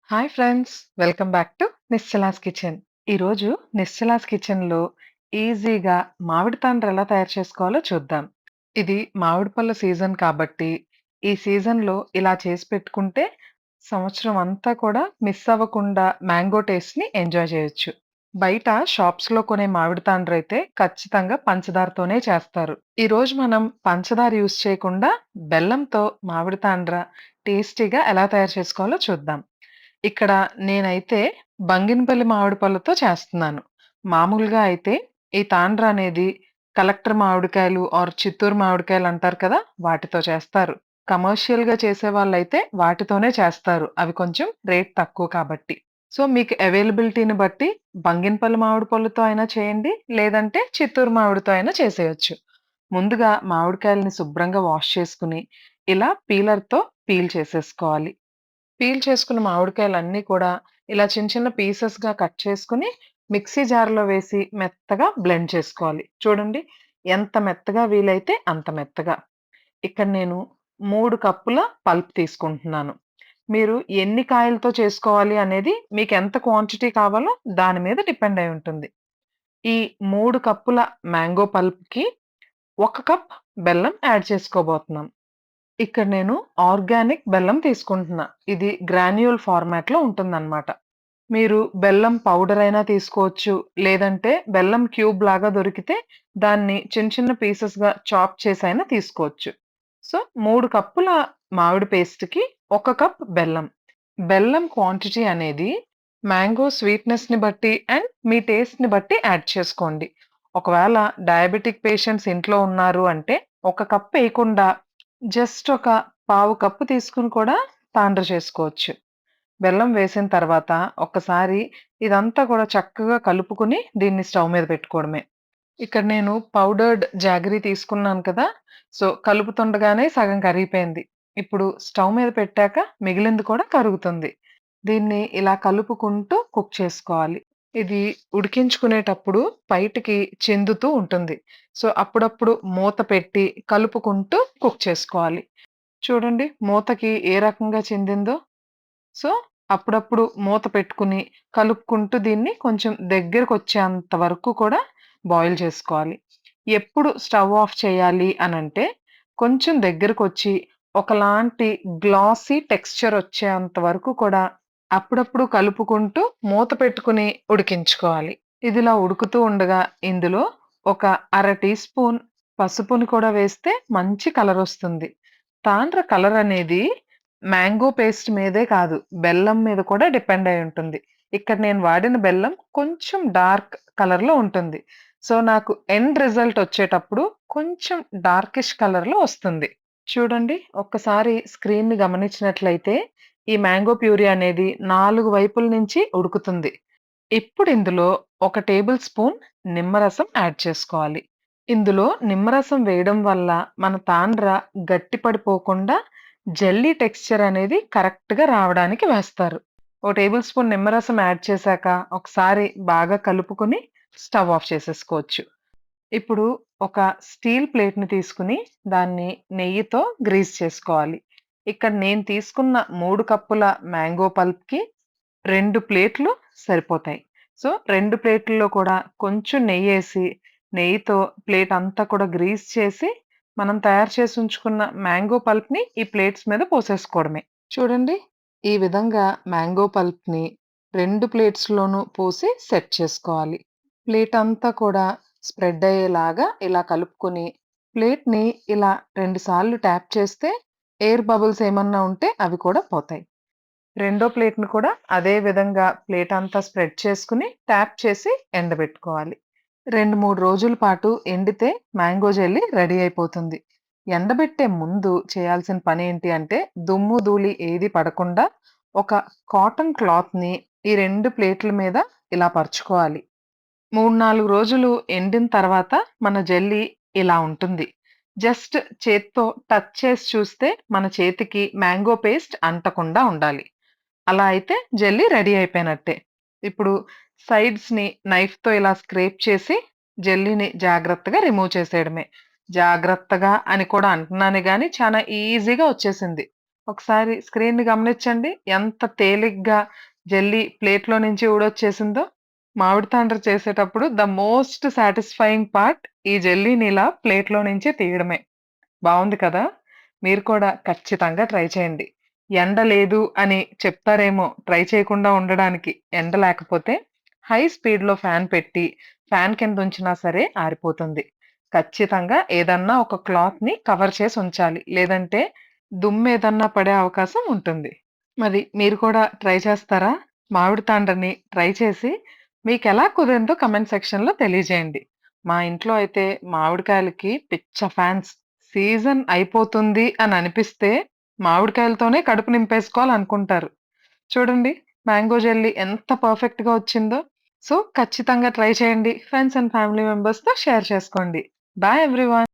Hi friends! Welcome back to Nischala's kitchen. ఈరోజు నిశ్చలాస్ కిచెన్‌లో ఈజీగా మామిడి తాండ్ర ఎలా తయారు చేసుకోవాలో చూద్దాం. ఇది మామిడి పళ్ళ సీజన్ కాబట్టి, ఈ సీజన్‌లో ఇలా చేసి పెట్టుకుంటే సంవత్సరం అంతా కూడా మిస్ అవ్వకుండా మ్యాంగో టేస్ట్‌ని ఎంజాయ్ చేయొచ్చు. బయట షాప్స్‌లో కొనే మామిడి తాండ్రైతే ఖచ్చితంగా పంచదారతోనే చేస్తారు. ఈరోజు మనం పంచదార యూజ్ చేయకుండా బెల్లంతో మామిడి తాండ్ర టేస్టీగా ఎలా తయారు చేసుకోవాలో చూద్దాం. ఇక్కడ నేనైతే బంగినపల్లి మామిడి పళ్ళతో చేస్తున్నాను. మామూలుగా అయితే ఈ తాండ్ర అనేది కలెక్టర్ మామిడికాయలు ఆర్ చిత్తూరు మామిడికాయలు అంటారు కదా! వాటితో చేస్తారు. కమర్షియల్‌గా చేసేవాళ్ళైతే వాటితోనే చేస్తారు. అవి కొంచెం రేట్ తక్కువ కాబట్టి. సో, మీకు అవైలబిలిటీని బట్టి బంగినపల్లి మామిడి పళ్ళతో అయినా చేయండి. లేదంటే చిత్తూరు మామిడితో అయినా చేసేయొచ్చు. ముందుగా మామిడికాయలని శుభ్రంగా వాష్ చేసుకొని, ఇలా పీలర్‌తో పీల్ చేసేసుకోవాలి. పీల్ చేసుకున్న మామిడికాయలన్నీ కూడా ఇలా చిన్న చిన్న పీసెస్‌గా కట్ చేసుకొని, మిక్సీ జార్‌లో వేసి మెత్తగా బ్లెండ్ చేసుకోవాలి. చూడండి ఎంత మెత్తగా వీలైతే అంత మెత్తగా. ఇక్కడ నేను 3 కప్పుల పల్ప్ తీసుకుంటున్నాను. మీరు ఎన్ని కాయలతో చేసుకోవాలి అనేది మీకెంత క్వాంటిటీ కావాలో దాని మీద డిపెండ్ అయి ఉంటుంది. ఈ 3 కప్పుల మ్యాంగో పల్ప్‌కి 1 కప్ బెల్లం యాడ్ చేసుకోబోతున్నాం. ఇక్కడ నేను ఆర్గానిక్ బెల్లం తీసుకుంటున్నా. ఇది గ్రాన్యూల్ ఫార్మాట్‌లో ఉంటుందనమాట. మీరు బెల్లం పౌడర్ అయినా తీసుకోవచ్చు. లేదంటే బెల్లం క్యూబ్ లాగా దొరికితే దాన్ని చిన్న చిన్న పీసెస్‌గా చాప్ చేసైనా తీసుకోవచ్చు. సో, 3 కప్పుల మామిడి పేస్ట్‌కి 1 కప్ బెల్లం. బెల్లం క్వాంటిటీ అనేది మ్యాంగో స్వీట్‌నెస్‌ని బట్టి అండ్ మీ టేస్ట్‌ని బట్టి యాడ్ చేసుకోండి. ఒకవేళ డయాబెటిక్ పేషెంట్స్ ఇంట్లో ఉన్నారు అంటే, ఒక కప్ ఎయకుండా జస్ట్ ఒక పావు కప్పు తీసుకొని కూడా తాండ్ర చేసుకోవచ్చు. బెల్లం వేసిన తర్వాత ఒక్కసారి ఇదంతా కూడా చక్కగా కలుపుకొని దీన్ని స్టవ్ మీద పెట్టుకోవడమే. ఇక్కడ నేను పౌడర్డ్ జాగరీ తీసుకున్నాను కదా! సో, కలుపుతుండగానే సగం కరిగిపోయింది. ఇప్పుడు స్టవ్ మీద పెట్టాక మిగిలింది కూడా కరుగుతుంది. దీన్ని ఇలా కలుపుకుంటూ కుక్ చేసుకోవాలి. ఇది ఉడికించుకునేటప్పుడు బయటికి చిందుతూ ఉంటుంది. సో, అప్పుడప్పుడు మూత పెట్టి కలుపుకుంటూ కుక్ చేసుకోవాలి. చూడండి మూతకి ఏ రకంగా చిందిందో. సో, అప్పుడప్పుడు మూత పెట్టుకుని, కలుపుకుంటూ దీన్ని కొంచెం దగ్గరకొచ్చేంత వరకు కూడా బాయిల్ చేసుకోవాలి. ఎప్పుడు స్టవ్ ఆఫ్ చేయాలి అనంటే, కొంచెం దగ్గరకొచ్చి ఒకలాంటి గ్లాసీ టెక్స్చర్ వచ్చేంత వరకు కూడా అప్పుడప్పుడు కలుపుకుంటూ మూత పెట్టుకుని ఉడికించుకోవాలి. ఇదిలా ఉడుకుతూ ఉండగా ఇందులో ఒక అర టీ స్పూన్ పసుపుని కూడా వేస్తే మంచి కలరొస్తుంది. తాండ్ర కలరనేది మ్యాంగో పేస్ట్ మీదే కాదు, బెల్లం మీద కూడా డిపెండ్ అయి ఉంటుంది. ఇక్కడ నేను వాడిన బెల్లం కొంచెం డార్క్ కలర్‌లో ఉంటుంది. సో, నాకు ఎండ్ రిజల్ట్ వచ్చేటప్పుడు కొంచెం డార్కిష్ కలర్‌లో వస్తుంది. చూడండి ఒక్కసారి స్క్రీన్‌ని గమనించినట్లయితే ఈ మ్యాంగో ప్యూరీ అనేది 4 వైపుల నుంచి ఉడుకుతుంది. ఇప్పుడు ఇందులో ఒక టేబుల్ స్పూన్ నిమ్మరసం యాడ్ చేసుకోవాలి. ఇందులో నిమ్మరసం వేయడం వల్ల మన తాండ్ర గట్టి పడిపోకుండా జెల్లీ టెక్స్చర్ అనేది కరెక్ట్‌గా రావడానికి వేస్తారు. ఓ టేబుల్ స్పూన్ నిమ్మరసం యాడ్ చేశాక ఒకసారి బాగా కలుపుకొని స్టవ్ ఆఫ్ చేసేసుకోవచ్చు. ఇప్పుడు ఒక స్టీల్ ప్లేట్‌ని తీసుకొని దాన్ని నెయ్యితో గ్రీజ్ చేసుకోవాలి. ఇక్కడ నేను తీసుకున్న 3 కప్పుల మ్యాంగో పల్ప్‌కి 2 ప్లేట్లు సరిపోతాయి. సో, 2 ప్లేట్లలో కూడా కొంచెం నెయ్యేసి, నెయ్యితో ప్లేట్ అంతా కూడా గ్రీజ్ చేసి, మనం తయారు చేసి ఉంచుకున్న మ్యాంగో పల్ప్‌ని ఈ ప్లేట్స్ మీద పోసేసుకోవడమే. చూడండి ఈ విధంగా మ్యాంగో పల్ప్‌ని 2 ప్లేట్స్‌లోనూ పోసి సెట్ చేసుకోవాలి. ప్లేట్ అంతా కూడా స్ప్రెడ్ అయ్యేలాగా ఇలా కలుపుకొని, ప్లేట్‌ని ఇలా 2 సార్లు ట్యాప్ చేస్తే ఎయిర్ బబుల్స్ ఏమన్నా ఉంటే అవి కూడా పోతాయి. రెండో ప్లేట్‌ని కూడా అదే విధంగా ప్లేట్ అంతా స్ప్రెడ్ చేసుకొని, ట్యాప్ చేసి ఎండబెట్టుకోవాలి. 2, 3 రోజుల పాటు ఎండితే మ్యాంగో జెల్లీ రెడీ అయిపోతుంది. ఎండబెట్టే ముందు చేయాల్సిన పనేంటి అంటే, దుమ్ము, ధూళి ఏది పడకుండా ఒక కాటన్ క్లాత్‌ని ఈ 2 ప్లేట్ల మీద ఇలా పరుచుకోవాలి. 3, 4 రోజులు ఎండిన తర్వాత మన జెల్లీ ఇలా ఉంటుంది. జస్ట్ చేత్తో టచ్ చేసి చూస్తే మన చేతికి మ్యాంగో పేస్ట్ అంటకుండా ఉండాలి. అలా అయితే జెల్లీ రెడీ అయిపోయినట్టే. ఇప్పుడు సైడ్స్‌ని నైఫ్‌తో ఇలా స్క్రేప్ చేసి జెల్లీని జాగ్రత్తగా రిమూవ్ చేసేయడమే. జాగ్రత్తగా అని కూడా అంటున్నానే గానీ చాలా ఈజీగా వచ్చేసింది. ఒకసారి స్క్రీన్‌ని గమనించండి. ఎంత తేలిగ్గా జెల్లీ ప్లేట్‌లో నుంచి ఊడొచ్చేసిందో. మామిడి తాండ్ర చేసేటప్పుడు ద మోస్ట్ సాటిస్ఫైయింగ్ పార్ట్ ఈ జెల్లీని ఇలా ప్లేట్‌లో నుంచి తీయడమే. బావుంది కదా! మీరు కూడా ఖచ్చితంగా ట్రై చేయండి. ఎండ లేదు అని చెప్తారేమో ట్రై చేయకుండా ఉండడానికి. ఎండ లేకపోతే హై స్పీడ్‌లో ఫ్యాన్ పెట్టి, ఫ్యాన్ కింద ఉంచినా సరే ఆరిపోతుంది. ఖచ్చితంగా ఏదన్నా ఒక క్లాత్‌ని కవర్ చేసి ఉంచాలి. లేదంటే దుమ్మేదన్నా పడే అవకాశం ఉంటుంది. మరి మీరు కూడా ట్రై చేస్తారా? మామిడి తాండ్రని ట్రై చేసి మీకెలా కుదిరిందో కామెంట్ సెక్షన్‌లో తెలియజేయండి. మా ఇంట్లో అయితే మామిడికాయలకి పిచ్చ ఫ్యాన్స్. సీజన్ అయిపోతుంది అని అనిపిస్తే మామిడికాయలతోనే కడుపు నింపేసుకోవాలనుకుంటారు. చూడండి మ్యాంగో జెల్లీ ఎంత పర్ఫెక్ట్‌గా వచ్చిందో. సో, ఖచ్చితంగా ట్రై చేయండి. ఫ్రెండ్స్ అండ్ ఫ్యామిలీ మెంబర్స్‌తో షేర్ చేసుకోండి. Bye everyone.